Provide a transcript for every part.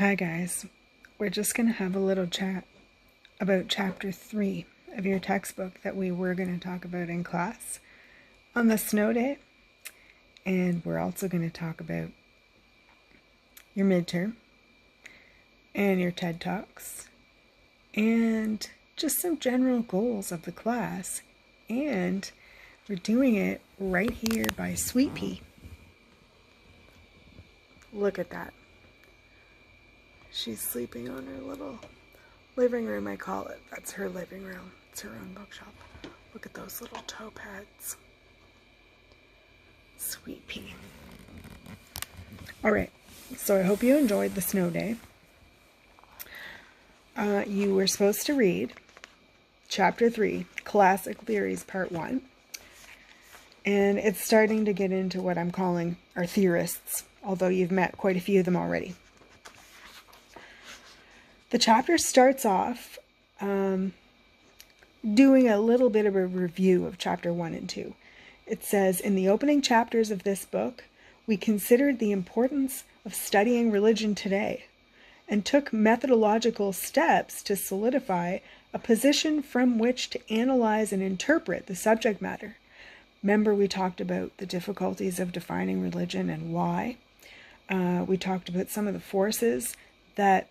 Hi guys, we're just going to have a little chat about chapter 3 of your textbook that we were going to talk about in class on the snow day, and we're also going to talk about your midterm and your TED Talks and just some general goals of the class, and we're doing it right here by Sweet Pea. Look at that. She's sleeping on her little living room, I call it. That's her living room. It's her own bookshop. Look at those little toe pads. Sweet Pea. Alright, so I hope you enjoyed the snow day. You were supposed to read Chapter 3, Classic Theories, Part 1. And it's starting to get into what I'm calling our theorists, although you've met quite a few of them already. The chapter starts off doing a little bit of a review of chapter 1 and 2. It says, in the opening chapters of this book, we considered the importance of studying religion today and took methodological steps to solidify a position from which to analyze and interpret the subject matter. Remember, we talked about the difficulties of defining religion and why. We talked about some of the forces that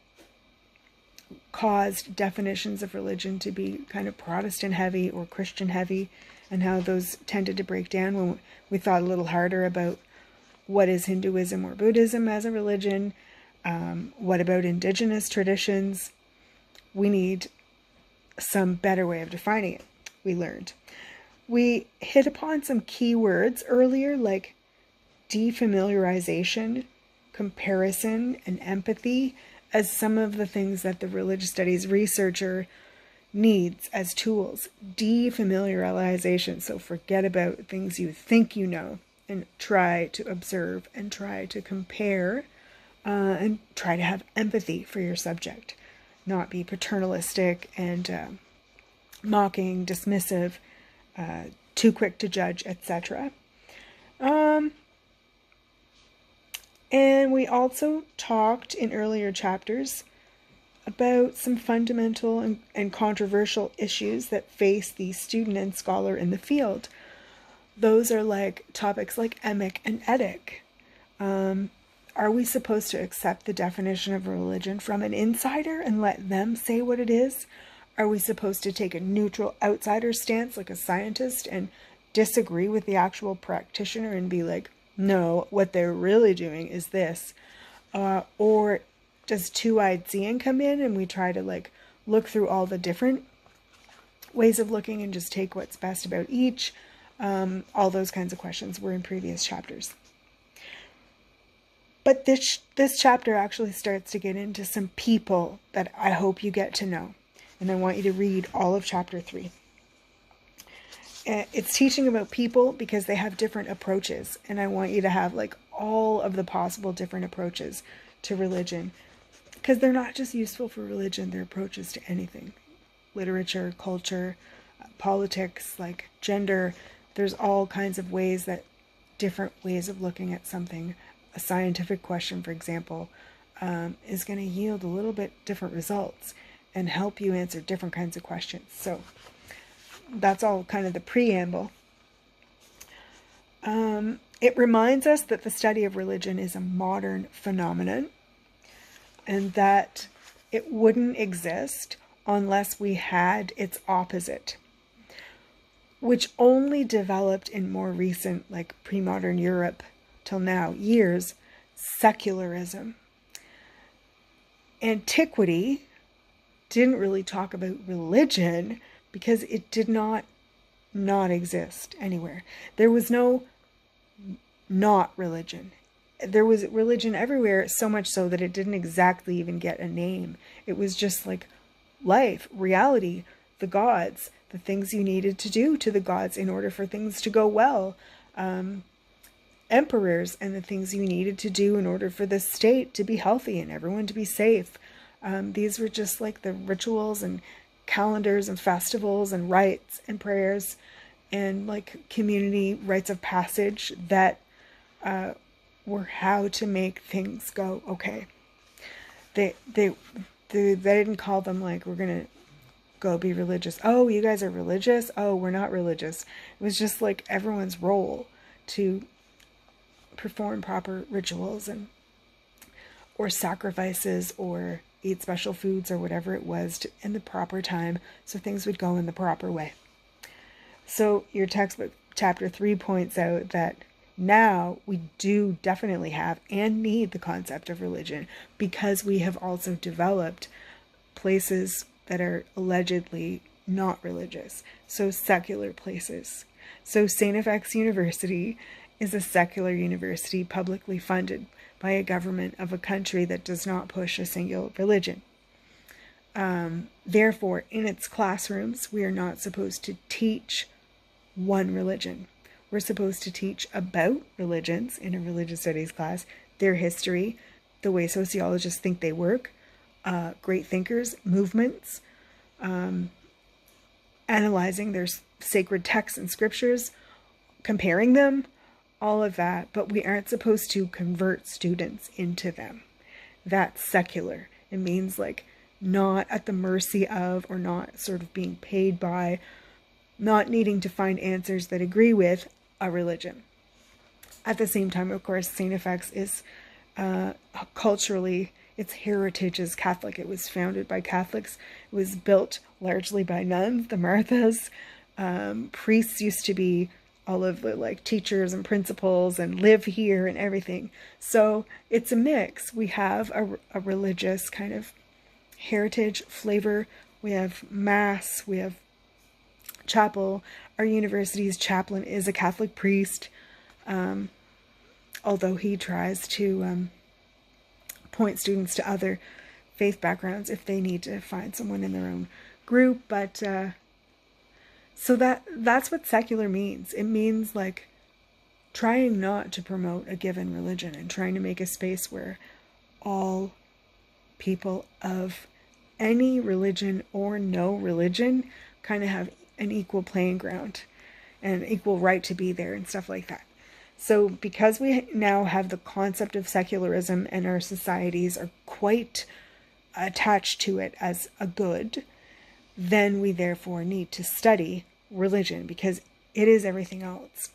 caused definitions of religion to be kind of Protestant heavy or Christian heavy, and how those tended to break down when we thought a little harder about what is Hinduism or Buddhism as a religion. What about indigenous traditions? We need some better way of defining it, we learned. We hit upon some key words earlier, like defamiliarization, comparison, and empathy, as some of the things that the religious studies researcher needs as tools. Defamiliarization, so forget about things you think you know and try to observe and try to compare and try to have empathy for your subject. Not be paternalistic and mocking, dismissive, too quick to judge, etc. And we also talked in earlier chapters about some fundamental and controversial issues that face the student and scholar in the field. Those are like topics like emic and etic. Are we supposed to accept the definition of religion from an insider and let them say what it is? Are we supposed to take a neutral outsider stance like a scientist and disagree with the actual practitioner and be like, no, what they're really doing is this? Or does two-eyed seeing come in and we try to like look through all the different ways of looking and just take what's best about each? All those kinds of questions were in previous chapters. But this chapter actually starts to get into some people that I hope you get to know. And I want you to read all of chapter 3. It's teaching about people because they have different approaches. And I want you to have like all of the possible different approaches to religion. Because they're not just useful for religion, they're approaches to anything. Literature, culture, politics, like gender. There's all kinds of ways that different ways of looking at something. A scientific question, for example, is going to yield a little bit different results and help you answer different kinds of questions. So that's all kind of the preamble. It reminds us that the study of religion is a modern phenomenon and that it wouldn't exist unless we had its opposite, which only developed in more recent, like pre-modern Europe till now, years, secularism. Antiquity didn't really talk about religion because it did not exist anywhere. There was no not religion. There was religion everywhere, so much so that it didn't exactly even get a name. It was just like life, reality, the gods, the things you needed to do to the gods in order for things to go well. Emperors and the things you needed to do in order for the state to be healthy and everyone to be safe. These were just like the rituals and calendars and festivals and rites and prayers and like community rites of passage that were how to make things go okay. They didn't call them like, we're going to go be religious. Oh, you guys are religious? Oh, we're not religious. It was just like everyone's role to perform proper rituals and or sacrifices or eat special foods or whatever it was in the proper time so things would go in the proper way. So your textbook, chapter 3, points out that now we do definitely have and need the concept of religion because we have also developed places that are allegedly not religious, so secular places. So St. FX University is a secular university publicly funded by a government of a country that does not push a single religion. Therefore, in its classrooms, we are not supposed to teach one religion. We're supposed to teach about religions in a religious studies class, their history, the way sociologists think they work, great thinkers, movements, analyzing their sacred texts and scriptures, comparing them, all of that, but we aren't supposed to convert students into them. That's secular. It means like not at the mercy of or not sort of being paid by, not needing to find answers that agree with a religion. At the same time, of course, St. FX is culturally, its heritage is Catholic. It was founded by Catholics. It was built largely by nuns, the Marthas. Priests used to be all of the like teachers and principals and live here and everything. So it's a mix. We have a religious kind of heritage flavor. We have mass, we have chapel. Our university's chaplain is a Catholic priest, although he tries to point students to other faith backgrounds if they need to find someone in their own group. But so that's what secular means. It means like trying not to promote a given religion and trying to make a space where all people of any religion or no religion kind of have an equal playing ground and equal right to be there and stuff like that. So because we now have the concept of secularism and our societies are quite attached to it as a good, then we therefore need to study religion because it is everything else.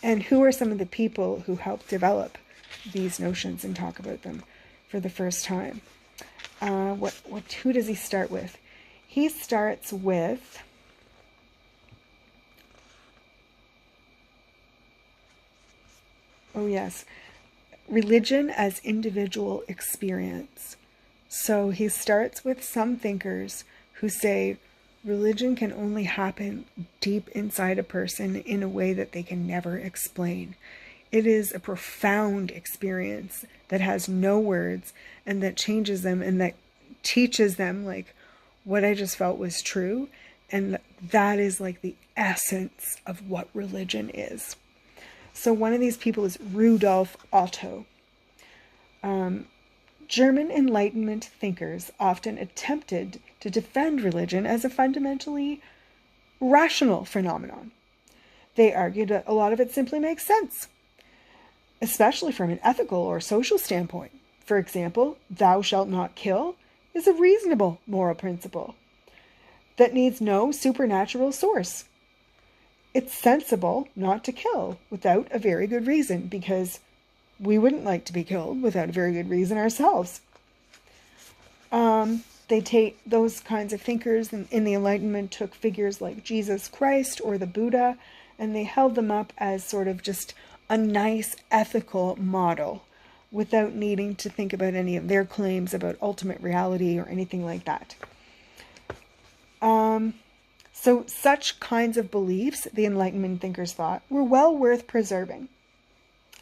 And who are some of the people who helped develop these notions and talk about them for the first time? Who does he start with? He starts with religion as individual experience. So he starts with some thinkers who say religion can only happen deep inside a person in a way that they can never explain. It is a profound experience that has no words and that changes them and that teaches them like what I just felt was true. And that is like the essence of what religion is. So one of these people is Rudolf Otto. German Enlightenment thinkers often attempted to defend religion as a fundamentally rational phenomenon. They argued that a lot of it simply makes sense, especially from an ethical or social standpoint. For example, thou shalt not kill is a reasonable moral principle that needs no supernatural source. It's sensible not to kill without a very good reason because we wouldn't like to be killed without a very good reason ourselves. They take those kinds of thinkers in the Enlightenment took figures like Jesus Christ or the Buddha, and they held them up as sort of just a nice ethical model without needing to think about any of their claims about ultimate reality or anything like that. So such kinds of beliefs, the Enlightenment thinkers thought, were well worth preserving.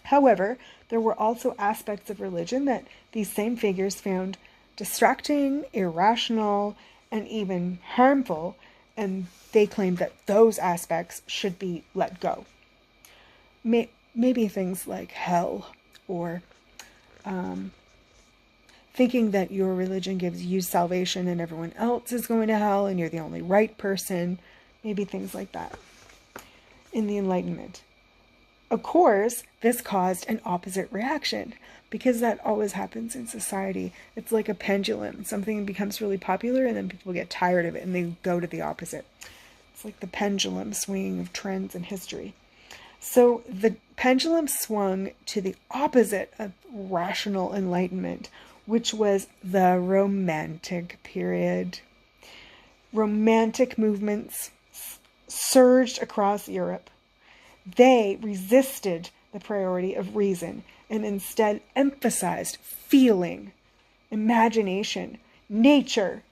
However, there were also aspects of religion that these same figures found distracting, irrational, and even harmful, and they claimed that those aspects should be let go. Maybe things like hell, or thinking that your religion gives you salvation and everyone else is going to hell and you're the only right person, maybe things like that in the Enlightenment. Of course, this caused an opposite reaction because that always happens in society. It's like a pendulum. Something becomes really popular and then people get tired of it and they go to the opposite. It's like the pendulum swinging of trends in history. So the pendulum swung to the opposite of rational enlightenment, which was the Romantic period. Romantic movements surged across Europe. They resisted the priority of reason and instead emphasized feeling, imagination, nature.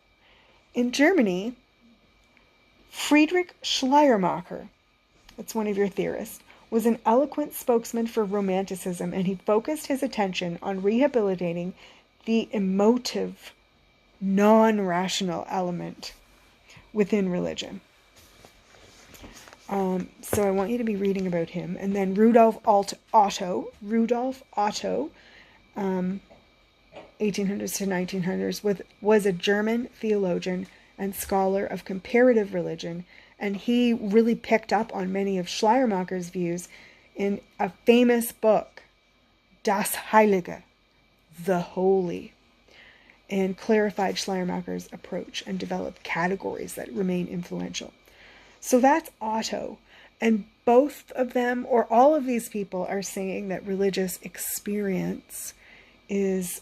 In Germany, Friedrich Schleiermacher, that's one of your theorists, was an eloquent spokesman for Romanticism, and he focused his attention on rehabilitating the emotive, non-rational element within religion. So I want you to be reading about him. And then Rudolf Otto, 1800s to 1900s, was a German theologian and scholar of comparative religion, and he really picked up on many of Schleiermacher's views in a famous book, Das Heilige, the Holy, and clarified Schleiermacher's approach and developed categories that remain influential. So that's Otto, and both of them, or all of these people, are saying that religious experience is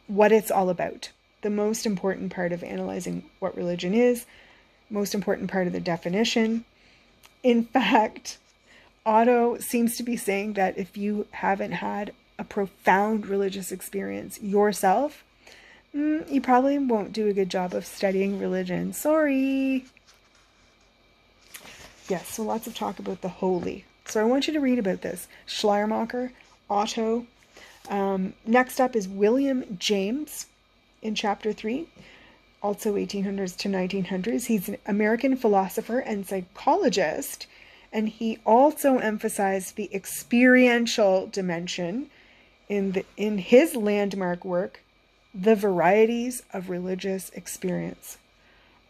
what it's all about. The most important part of analyzing what religion is, most important part of the definition. In fact, Otto seems to be saying that if you haven't had a profound religious experience yourself, you probably won't do a good job of studying religion. Sorry. Yes, so lots of talk about the holy. So I want you to read about this. Schleiermacher, Otto. Next up is William James in chapter 3, also 1800s to 1900s. He's an American philosopher and psychologist, and he also emphasized the experiential dimension in his landmark work, The Varieties of Religious Experience.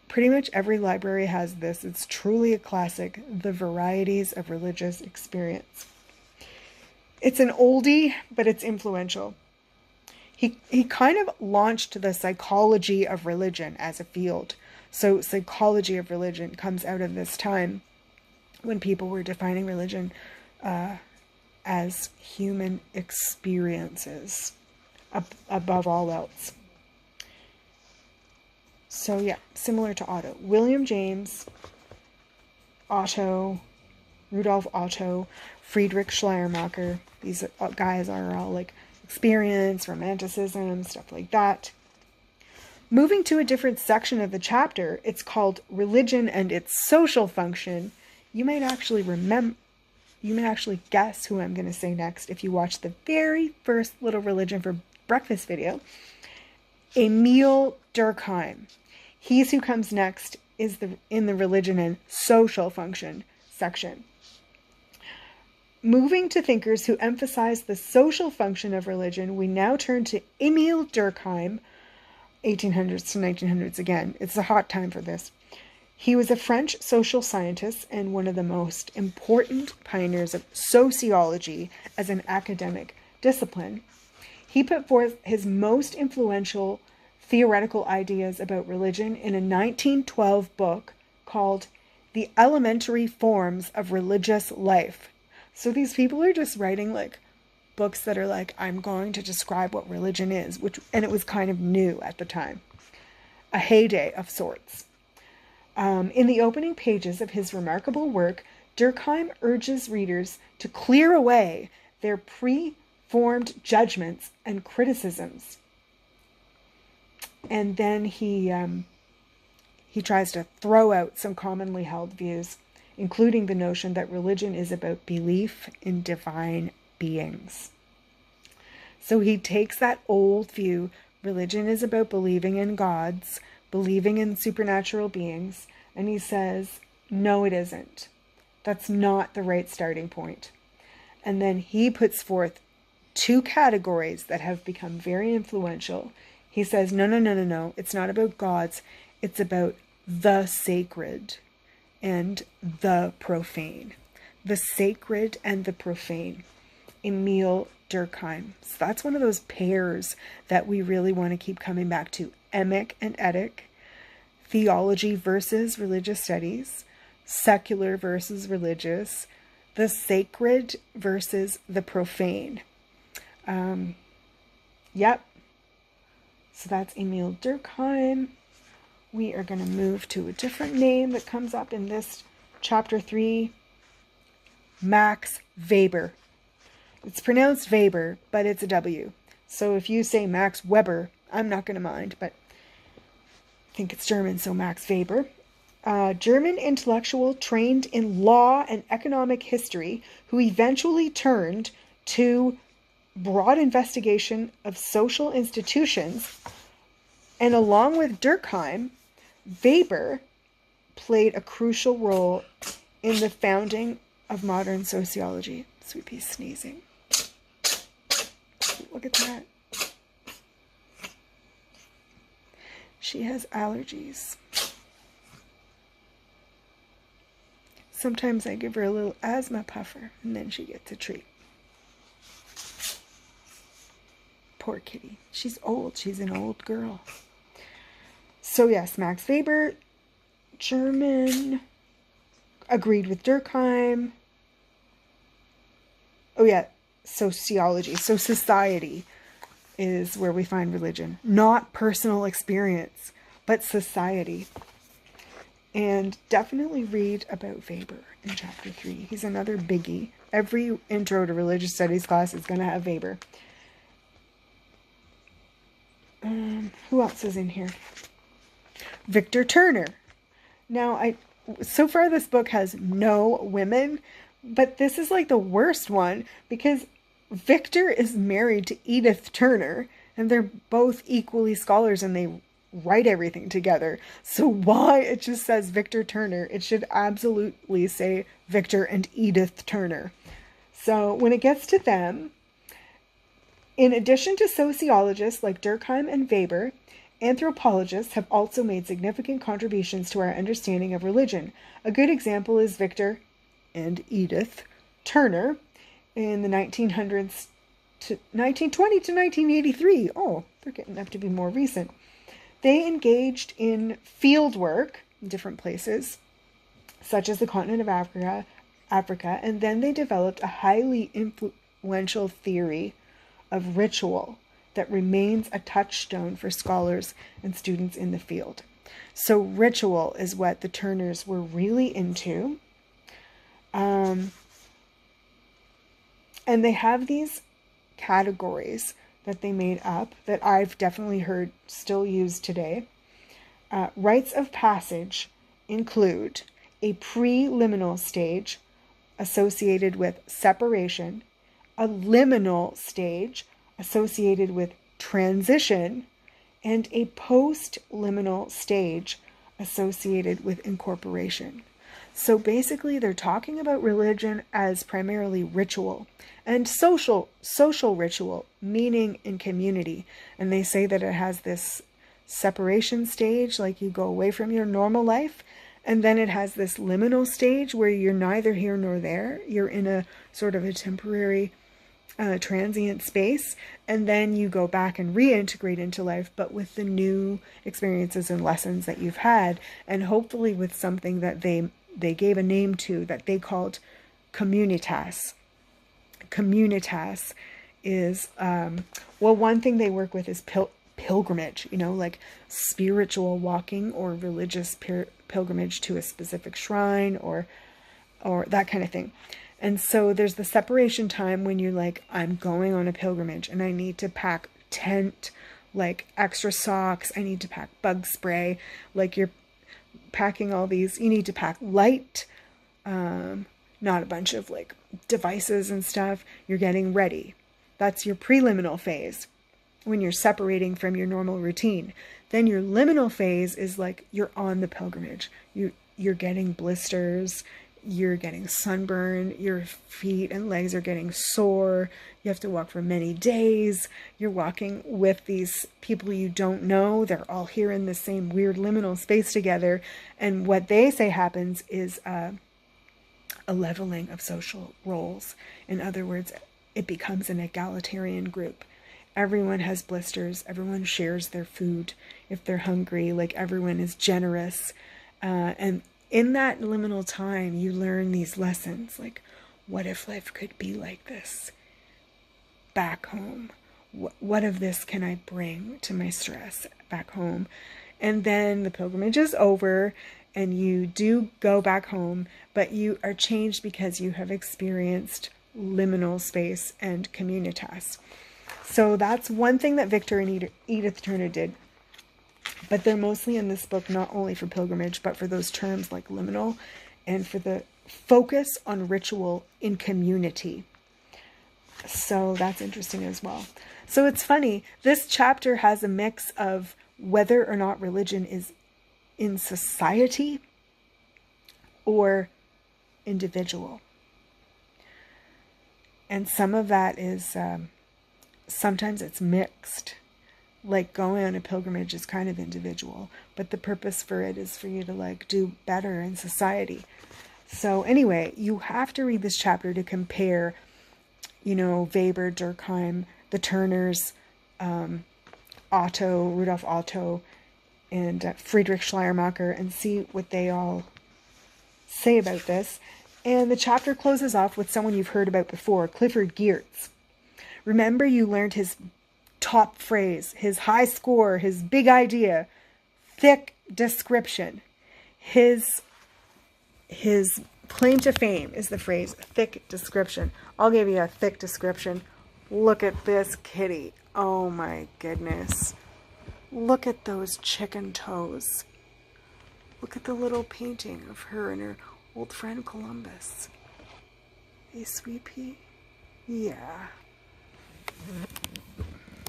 Pretty much every library has this. It's truly a classic, The Varieties of Religious Experience. It's an oldie, but it's influential. He kind of launched the psychology of religion as a field. So psychology of religion comes out of this time when people were defining religion as human experiences above all else. So yeah, similar to Otto. William James, Otto, Rudolf Otto, Friedrich Schleiermacher. These guys are all like experience, romanticism, stuff like that. Moving to a different section of the chapter, it's called Religion and Its Social Function. You might actually guess who I'm going to say next if you watch the very first Little Religion for Breakfast video. Emil Durkheim. He's who comes next is in the Religion and Social Function section. Moving to thinkers who emphasize the social function of religion, we now turn to Emil Durkheim, 1800s to 1900s again. It's a hot time for this. He was a French social scientist and one of the most important pioneers of sociology as an academic discipline. He put forth his most influential theoretical ideas about religion in a 1912 book called The Elementary Forms of Religious Life. So these people are just writing like books that are like, I'm going to describe what religion is, and it was kind of new at the time. A heyday of sorts. In the opening pages of his remarkable work, Durkheim urges readers to clear away their preformed judgments and criticisms. And then he tries to throw out some commonly held views, including the notion that religion is about belief in divine beings. So he takes that old view, religion is about believing in gods, believing in supernatural beings, and he says, no, it isn't. That's not the right starting point. And then he puts forth two categories that have become very influential. He says, no, it's not about gods, it's about the sacred and the profane. the sacred and the profane. Emil Durkheim. So that's one of those pairs that we really want to keep coming back to. Emic and etic. Theology versus religious studies. Secular versus religious. The sacred versus the profane. Yep. So that's Emil Durkheim. We are going to move to a different name that comes up in this chapter 3. Max Weber. It's pronounced Weber, but it's a W. So if you say Max Weber, I'm not going to mind, but I think it's German, so Max Weber. German intellectual trained in law and economic history who eventually turned to broad investigation of social institutions. And along with Durkheim, Weber played a crucial role in the founding of modern sociology. Sweet Pea sneezing. Look at that. She has allergies. Sometimes I give her a little asthma puffer and then she gets a treat. Poor kitty. She's old. She's an old girl. So yes, Max Weber, German, agreed with Durkheim. Oh yeah, sociology. So society is where we find religion. Not personal experience, but society. And definitely read about Weber in chapter 3. He's another biggie. Every intro to religious studies class is going to have Weber. Who else is in here? Victor Turner. Now, so far this book has no women, but this is like the worst one because Victor is married to Edith Turner, and they're both equally scholars, and they write everything together. So why it just says Victor Turner? It should absolutely say Victor and Edith Turner. So when it gets to them, in addition to sociologists like Durkheim and Weber, anthropologists have also made significant contributions to our understanding of religion. A good example is Victor and Edith Turner in the 1900s to 1920 to 1983. Oh, they're getting up to be more recent. They engaged in field work in different places, such as the continent of Africa, and then they developed a highly influential theory of ritual that remains a touchstone for scholars and students in the field. So ritual is what the Turners were really into. And they have these categories that they made up that I've definitely heard still used today. Rites of passage include a preliminal stage associated with separation, a liminal stage associated with transition, and a post-liminal stage associated with incorporation. So basically they're talking about religion as primarily ritual and social ritual, meaning in community. And they say that it has this separation stage, like you go away from your normal life, and then it has this liminal stage where you're neither here nor there. You're in a sort of a temporary transient space, and then you go back and reintegrate into life, but with the new experiences and lessons that you've had, and hopefully with something that they gave a name to that they called communitas. Communitas is, one thing they work with is pilgrimage, like spiritual walking or religious pilgrimage to a specific shrine or that kind of thing. And so there's the separation time when you're like, I'm going on a pilgrimage and I need to pack tent, like extra socks. I need to pack bug spray. Like you're packing all these, you need to pack light, not a bunch of like devices and stuff. You're getting ready. That's your preliminal phase when you're separating from your normal routine. Then your liminal phase is like you're on the pilgrimage. You're getting blisters. You're getting sunburn, your feet and legs are getting sore, you have to walk for many days, you're walking with these people you don't know, they're all here in the same weird liminal space together, and what they say happens is a leveling of social roles. In other words, it becomes an egalitarian group. Everyone has blisters. Everyone shares their food if they're hungry. Like, everyone is generous. And in that liminal time, you learn these lessons. Like, what if life could be like this back home? What of this can I bring to my stress back home? And then the pilgrimage is over and you do go back home, but you are changed because you have experienced liminal space and communitas. So that's one thing that Victor and Edith Turner did. But they're mostly in this book not only for pilgrimage, but for those terms like liminal and for the focus on ritual in community. So that's interesting as well. So it's funny, this chapter has a mix of whether or not religion is in society or individual. And some of that is, sometimes it's mixed. Like, going on a pilgrimage is kind of individual, but the purpose for it is for you to, like, do better in society. So anyway, you have to read this chapter to compare, Weber, Durkheim, the Turners, Rudolf Otto, and Friedrich Schleiermacher, and see what they all say about this. And the chapter closes off with someone you've heard about before, Clifford Geertz. Remember, you learned his top phrase, his high score, his big idea, thick description. His claim to fame is the phrase, thick description. I'll give you a thick description. Look at this kitty. Oh my goodness. Look at those chicken toes. Look at the little painting of her and her old friend Columbus. Hey, Sweet Pea? Yeah.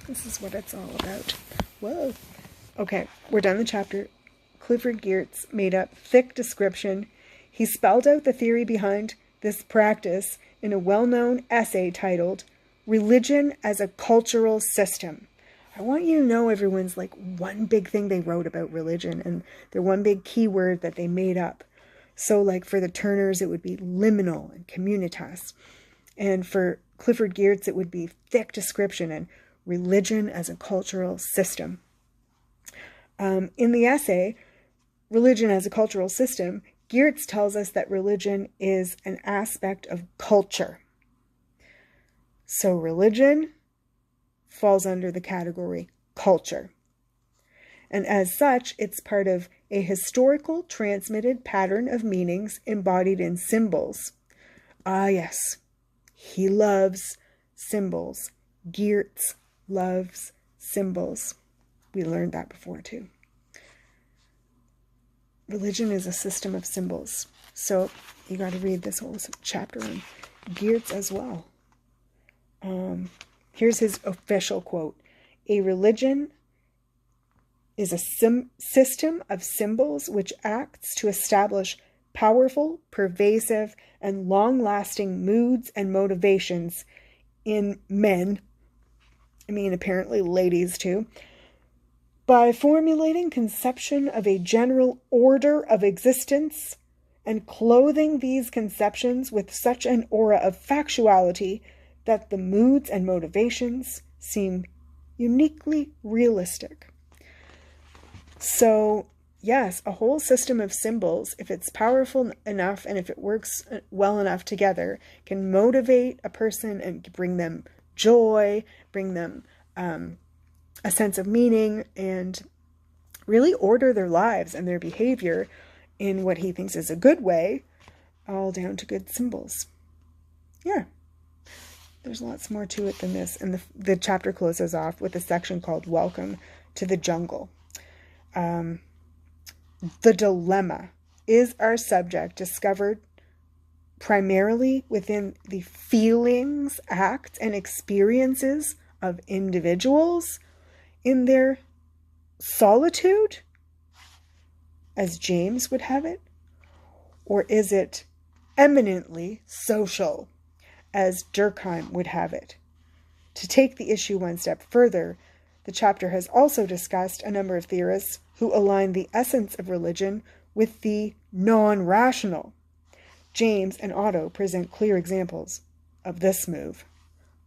This is what it's all about. Whoa. Okay, we're done the chapter. Clifford Geertz made a thick description. He spelled out the theory behind this practice in a well-known essay titled Religion as a Cultural System. I want you to know everyone's like one big thing they wrote about religion and their one big keyword that they made up. So like for the Turners, it would be liminal and communitas. And for Clifford Geertz, it would be thick description and religion as a cultural system. In the essay, Religion as a Cultural System, Geertz tells us that religion is an aspect of culture. So religion falls under the category culture. And as such, it's part of a historical transmitted pattern of meanings embodied in symbols. Ah, yes, he loves symbols. Geertz loves symbols. We learned that before too. Religion is a system of symbols. So you got to read this whole chapter on Geertz as well. Here's his official quote. A religion is a system of symbols which acts to establish powerful, pervasive, and long-lasting moods and motivations in men, apparently ladies too, by formulating conception of a general order of existence and clothing these conceptions with such an aura of factuality that the moods and motivations seem uniquely realistic. So, yes, a whole system of symbols, if it's powerful enough and if it works well enough together, can motivate a person and bring them joy, bring them a sense of meaning, and really order their lives and their behavior in what he thinks is a good way, all down to good symbols. Yeah. There's lots more to it than this. And the chapter closes off with a section called Welcome to the Jungle. The dilemma. Is our subject discovered primarily within the feelings, acts, and experiences of individuals in their solitude, as James would have it? Or is it eminently social, as Durkheim would have it? To take the issue one step further, the chapter has also discussed a number of theorists who align the essence of religion with the non-rational. James and Otto present clear examples of this move.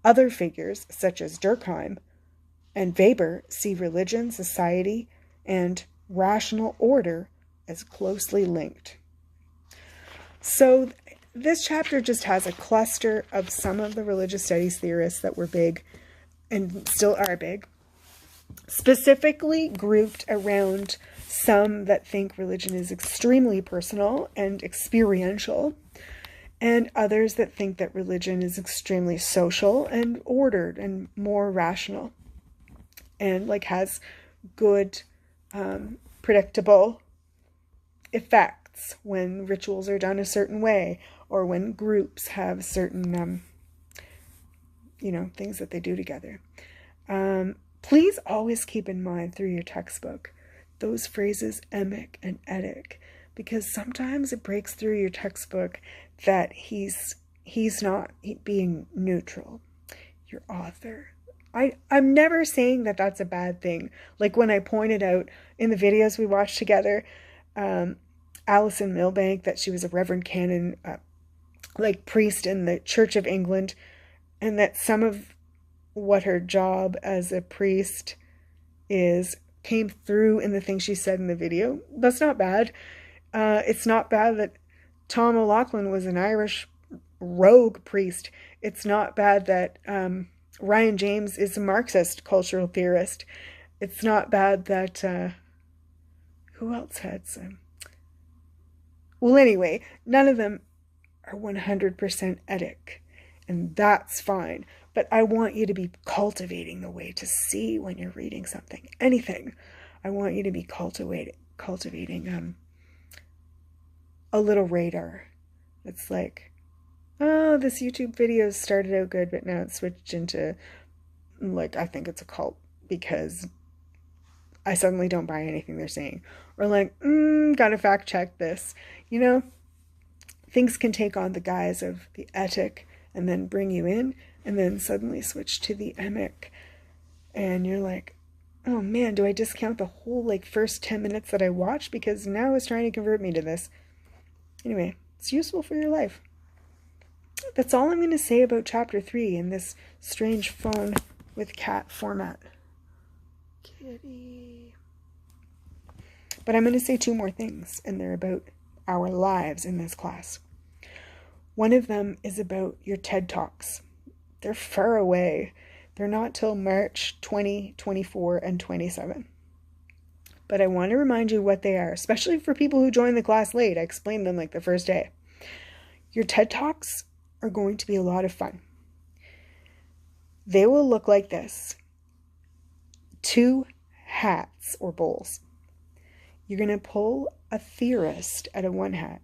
Other figures, such as Durkheim and Weber, see religion, society, and rational order as closely linked. So this chapter just has a cluster of some of the religious studies theorists that were big and still are big, specifically grouped around some that think religion is extremely personal and experiential, and others that think that religion is extremely social and ordered and more rational and like has good, predictable effects when rituals are done a certain way, or when groups have certain, things that they do together. Please always keep in mind through your textbook those phrases emic and etic, because sometimes it breaks through your textbook that he's not being neutral, your author. I'm never saying that that's a bad thing. Like when I pointed out in the videos we watched together, Alison Milbank, that she was a Reverend Canon, priest in the Church of England, and that some of what her job as a priest is came through in the things she said in the video. That's not bad. It's not bad that Tom O'Loughlin was an Irish rogue priest. It's not bad that Ryan James is a Marxist cultural theorist. It's not bad that who else had some? Well, anyway, none of them are 100% etic, and that's fine. But I want you to be cultivating the way to see when you're reading something, anything. I want you to be cultivating a little radar. It's like, oh, this YouTube video started out good, but now it's switched into, I think it's a cult because I suddenly don't buy anything they're saying. Or gotta fact check this. Things can take on the guise of the etic and then bring you in, and then suddenly switch to the emic. And you're like, oh man, do I discount the whole first 10 minutes that I watched because now it's trying to convert me to this? Anyway, it's useful for your life. That's all I'm going to say about chapter 3 in this strange phone with cat format. Kitty. But I'm going to say 2 more things, and they're about our lives in this class. One of them is about your TED Talks. They're far away. They're not till March 20, 24, and 27. But I want to remind you what they are, especially for people who join the class late. I explained them the first day. Your TED Talks are going to be a lot of fun. They will look like this. 2 hats or bowls. You're going to pull a theorist out of one hat.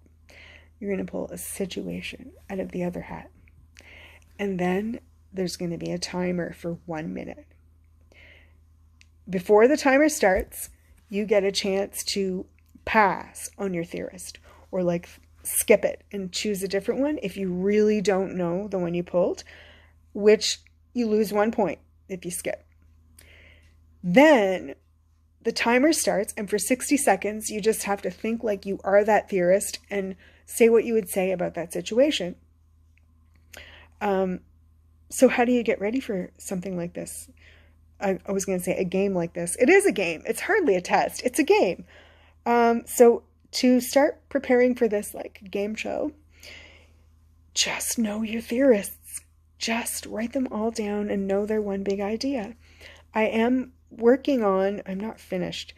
You're going to pull a situation out of the other hat. And then there's going to be a timer for 1 minute. Before the timer starts, you get a chance to pass on your theorist or skip it and choose a different one if you really don't know the one you pulled, which you lose 1 point if you skip. Then the timer starts, and for 60 seconds, you just have to think like you are that theorist and say what you would say about that situation. So how do you get ready for something like this? I was going to say a game like this. It is a game. It's hardly a test. It's a game. So to start preparing for this game show, just know your theorists. Just write them all down and know their one big idea. I am working on, I'm not finished.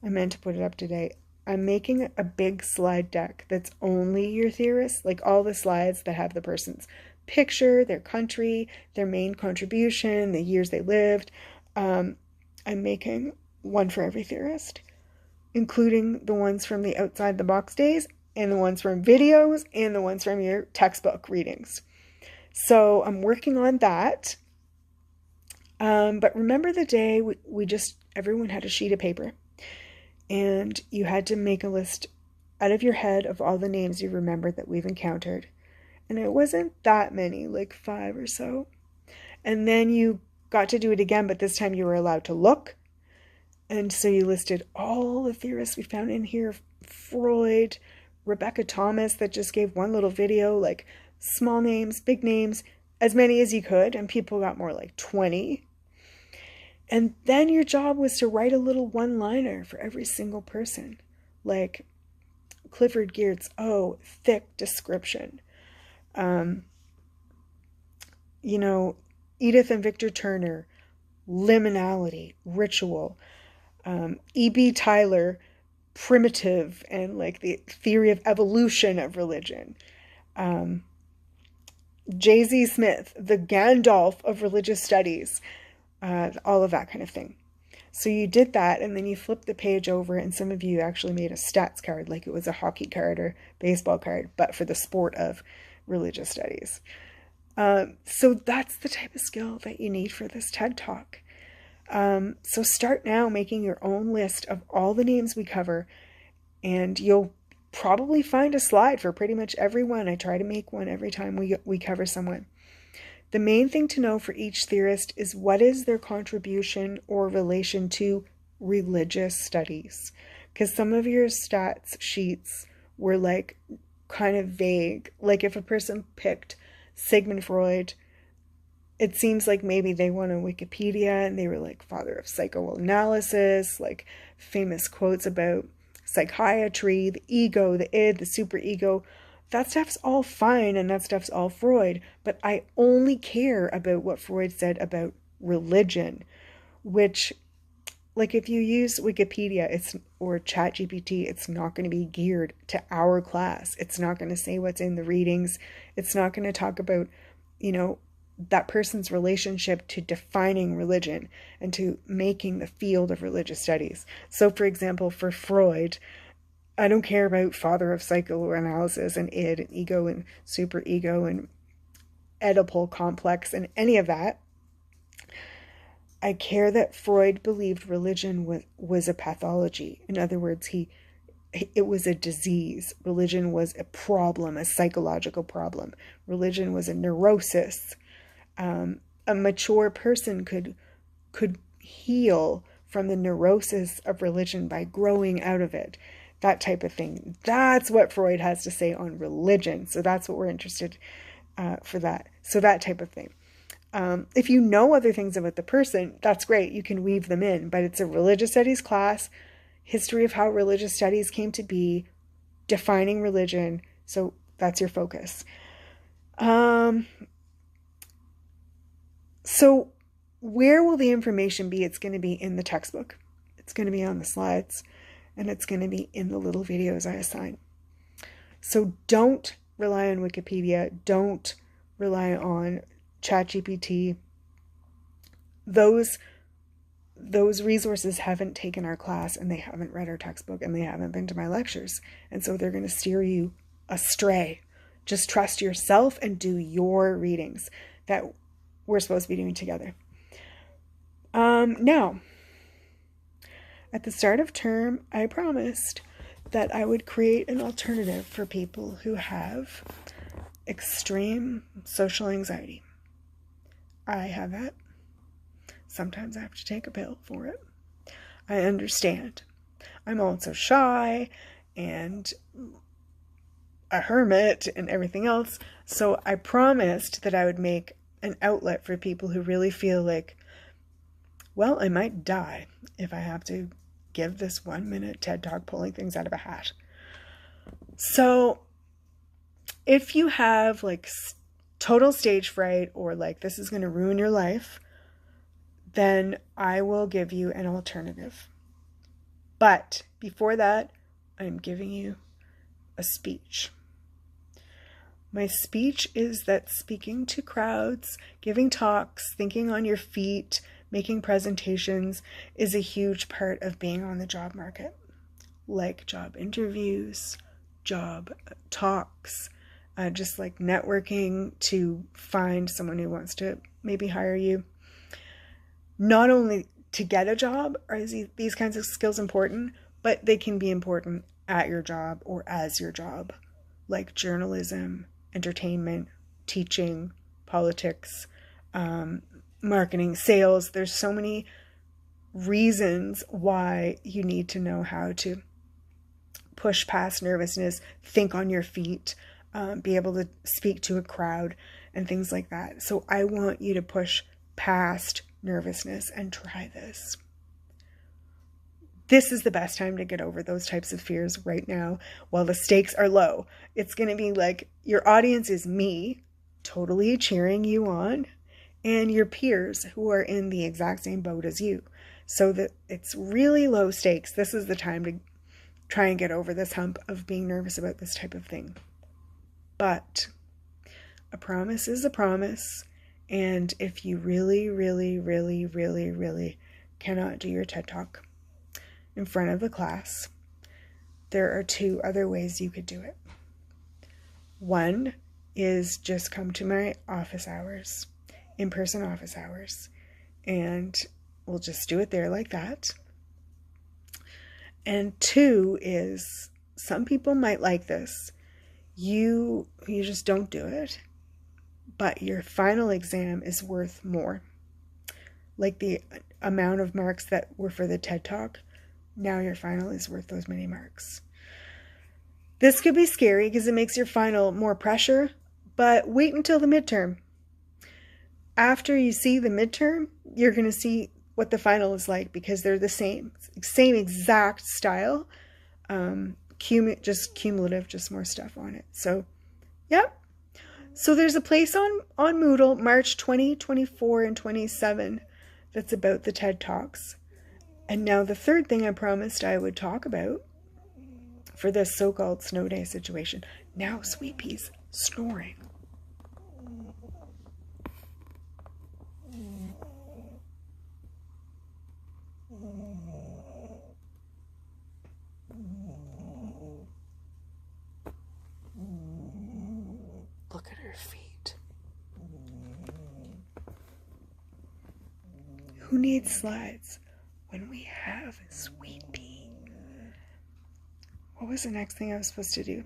I meant to put it up today. I'm making a big slide deck that's only your theorists, all the slides that have the person's picture, their country, their main contribution, the years they lived. I'm making one for every theorist, including the ones from the outside the box days, and the ones from videos, and the ones from your textbook readings. So I'm working on that. But remember the day everyone had a sheet of paper, and you had to make a list out of your head of all the names you remembered that we've encountered. And it wasn't that many, 5 or so. And then you got to do it again, but this time you were allowed to look. And so you listed all the theorists we found in here: Freud, Rebecca Thomas that just gave one little video, like small names, big names, as many as you could, and people got more like 20. And then your job was to write a little one-liner for every single person. Like Clifford Geertz, oh, thick description. You know, Edith and Victor Turner, liminality, ritual. E.B. Tyler, primitive and like the theory of evolution of religion. J.Z. Smith, the Gandalf of religious studies. All of that kind of thing. So you did that, and then you flipped the page over, and some of you actually made a stats card, like it was a hockey card or baseball card, but for the sport of religious studies. So that's the type of skill that you need for this TED Talk. So start now making your own list of all the names we cover, and you'll probably find a slide for pretty much everyone. I try to make one every time we cover someone. The main thing to know for each theorist is what is their contribution or relation to religious studies. Because some of your stats sheets were like kind of vague. Like if a person picked Sigmund Freud, it seems like maybe they went on Wikipedia and they were like father of psychoanalysis, like famous quotes about psychiatry, the ego, the id, the superego. That stuff's all fine and that stuff's all Freud, but I only care about what Freud said about religion, which, like if you use Wikipedia or ChatGPT, it's not going to be geared to our class. It's not going to say what's in the readings. It's not going to talk about, you know, that person's relationship to defining religion and to making the field of religious studies. So, for example, for Freud, I don't care about father of psychoanalysis and id and ego and superego and Oedipal complex and any of that. I care that Freud believed religion was a pathology. In other words, it was a disease. Religion was a problem, a psychological problem. Religion was a neurosis. A mature person could heal from the neurosis of religion by growing out of it. That type of thing. That's what Freud has to say on religion. So that's what we're interested for that. So that type of thing. If you know other things about the person, that's great. You can weave them in. But it's a religious studies class, history of how religious studies came to be, defining religion. So that's your focus. So where will the information be? It's going to be in the textbook. It's going to be on the slides. And it's going to be in the little videos I assign. So don't rely on Wikipedia. Don't rely on ChatGPT. Those resources haven't taken our class, and they haven't read our textbook, and they haven't been to my lectures. And so they're going to steer you astray. Just trust yourself and do your readings that we're supposed to be doing together. Now, at the start of term, I promised that I would create an alternative for people who have extreme social anxiety. I have that. Sometimes I have to take a pill for it. I understand. I'm also shy and a hermit and everything else. So I promised that I would make an outlet for people who really feel like, well, I might die if I have to give this 1 minute TED Talk pulling things out of a hat. So if you have like total stage fright or like this is going to ruin your life, then I will give you an alternative. But before that, I'm giving you a speech. My speech is that speaking to crowds, giving talks, thinking on your feet, making presentations is a huge part of being on the job market. Like job interviews, job talks, just like networking to find someone who wants to maybe hire you. Not only to get a job are these kinds of skills important, but they can be important at your job or as your job, like journalism, entertainment, teaching, politics, marketing, sales. There's so many reasons why you need to know how to push past nervousness, think on your feet, be able to speak to a crowd and things like that. So I want you to push past nervousness and try this. This is the best time to get over those types of fears right now while the stakes are low. It's going to be like your audience is me, totally cheering you on, and your peers who are in the exact same boat as you. So that it's really low stakes. This is the time to try and get over this hump of being nervous about this type of thing. But a promise is a promise. And if you really, really, really, really, really cannot do your TED Talk in front of the class, there are 2 other ways you could do it. One is just come to my office hours, in-person office hours, and we'll just do it there like that. And 2 is, some people might like this. You just don't do it, but your final exam is worth more. Like the amount of marks that were for the TED Talk, now your final is worth those many marks. This could be scary because it makes your final more pressure, but wait until the midterm. After you see the midterm, you're going to see what the final is like because they're the same exact style, just cumulative, just more stuff on it. So, yep. So there's a place on Moodle, March 20, 24, and 27, that's about the TED Talks. And now the third thing I promised I would talk about for this so-called snow day situation. Now Sweet Pea's snoring. Look at her feet. Who needs slides when we have Sweet Pea? What was the next thing I was supposed to do?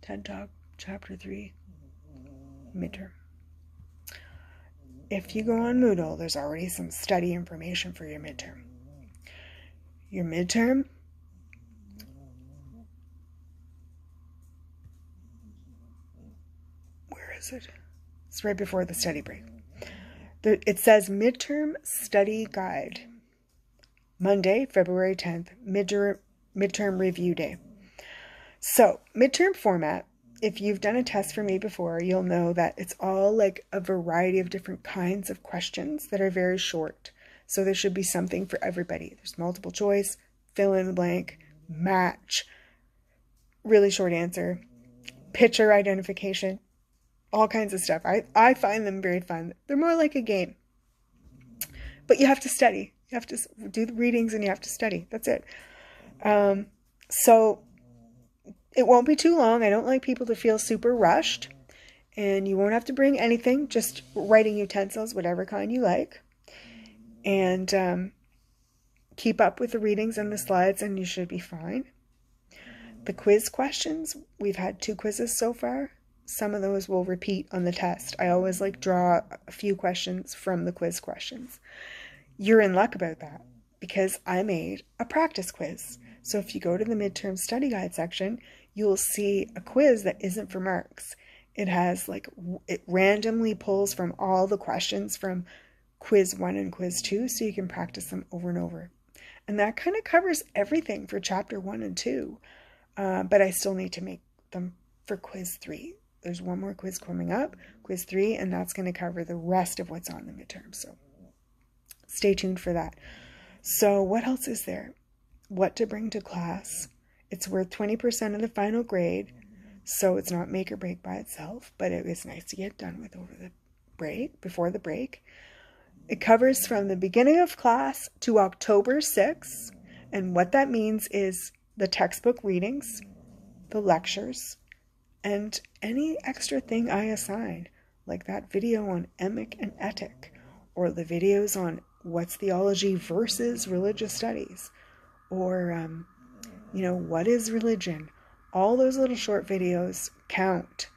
TED Talk, Chapter 3, midterm. If you go on Moodle, there's already some study information for your midterm. Your midterm, where is it? It's right before the study break. It says midterm study guide. Monday, February 10th, midterm review day. So, midterm format, if you've done a test for me before, you'll know that it's all like a variety of different kinds of questions that are very short. So there should be something for everybody. There's multiple choice, fill in the blank, match, really short answer, picture identification, all kinds of stuff. I find them very fun. They're more like a game. But you have to study. You have to do the readings and you have to study. That's it. So it won't be too long. I don't like people to feel super rushed. And you won't have to bring anything, just writing utensils, whatever kind you like. And keep up with the readings and the slides and you should be fine. The quiz questions, we've had 2 quizzes so far. Some of those will repeat on the test. I always draw a few questions from the quiz questions. You're in luck about that because I made a practice quiz. So if you go to the midterm study guide section, you'll see a quiz that isn't for marks. It has it randomly pulls from all the questions from quiz 1 and quiz 2 so you can practice them over and over. And that kind of covers everything for chapter 1 and 2. But I still need to make them for quiz 3. There's one more quiz coming up, quiz 3, and that's going to cover the rest of what's on the midterm. So stay tuned for that. So what else is there? What to bring to class. It's worth 20% of the final grade, so it's not make or break by itself, but it is nice to get done with over the break, before the break. It covers from the beginning of class to October 6th, and what that means is the textbook readings, the lectures, and any extra thing I assign, like that video on emic and etic, or the videos on what's theology versus religious studies, or, what is religion? All those little short videos count.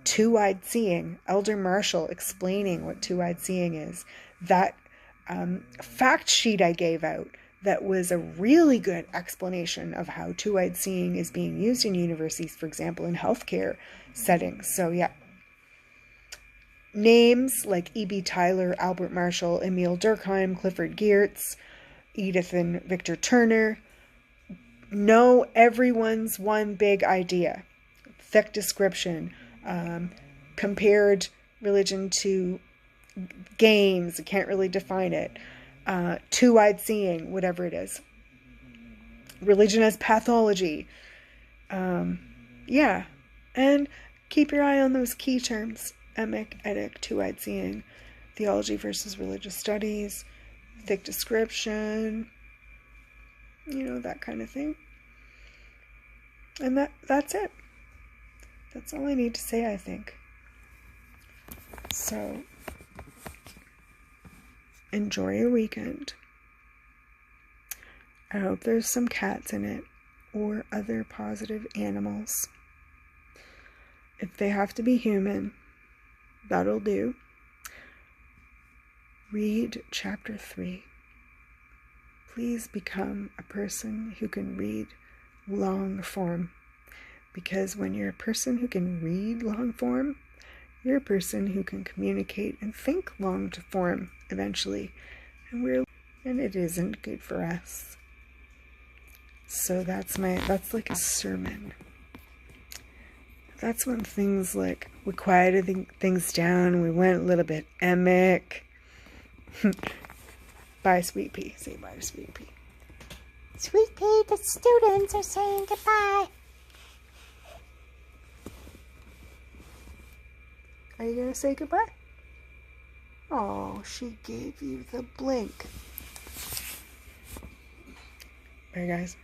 Two-eyed seeing, Elder Marshall explaining what two-eyed seeing is. That fact sheet I gave out, that was a really good explanation of how two-eyed seeing is being used in universities, for example, in healthcare settings. So yeah. Names like E.B. Tyler, Albert Marshall, Emile Durkheim, Clifford Geertz, Edith and Victor Turner. Know everyone's one big idea. Thick description. Compared religion to games. I can't really define it. Two-eyed seeing, whatever it is. Religion as pathology. Yeah. And keep your eye on those key terms. Emic, etic, two-eyed seeing, theology versus religious studies, thick description, that kind of thing. And that's it. That's all I need to say, I think. So, enjoy your weekend. I hope there's some cats in it or other positive animals. If they have to be human, that'll do. Read chapter 3. Please become a person who can read long form. Because when you're a person who can read long form, you're a person who can communicate and think long form eventually. And it isn't good for us. So that's like a sermon. That's when things like, we quieted things down, we went a little bit emic. Bye, Sweet Pea. Say bye to Sweet Pea. Sweet Pea, the students are saying goodbye. Are you going to say goodbye? Oh, she gave you the blink. Bye, guys.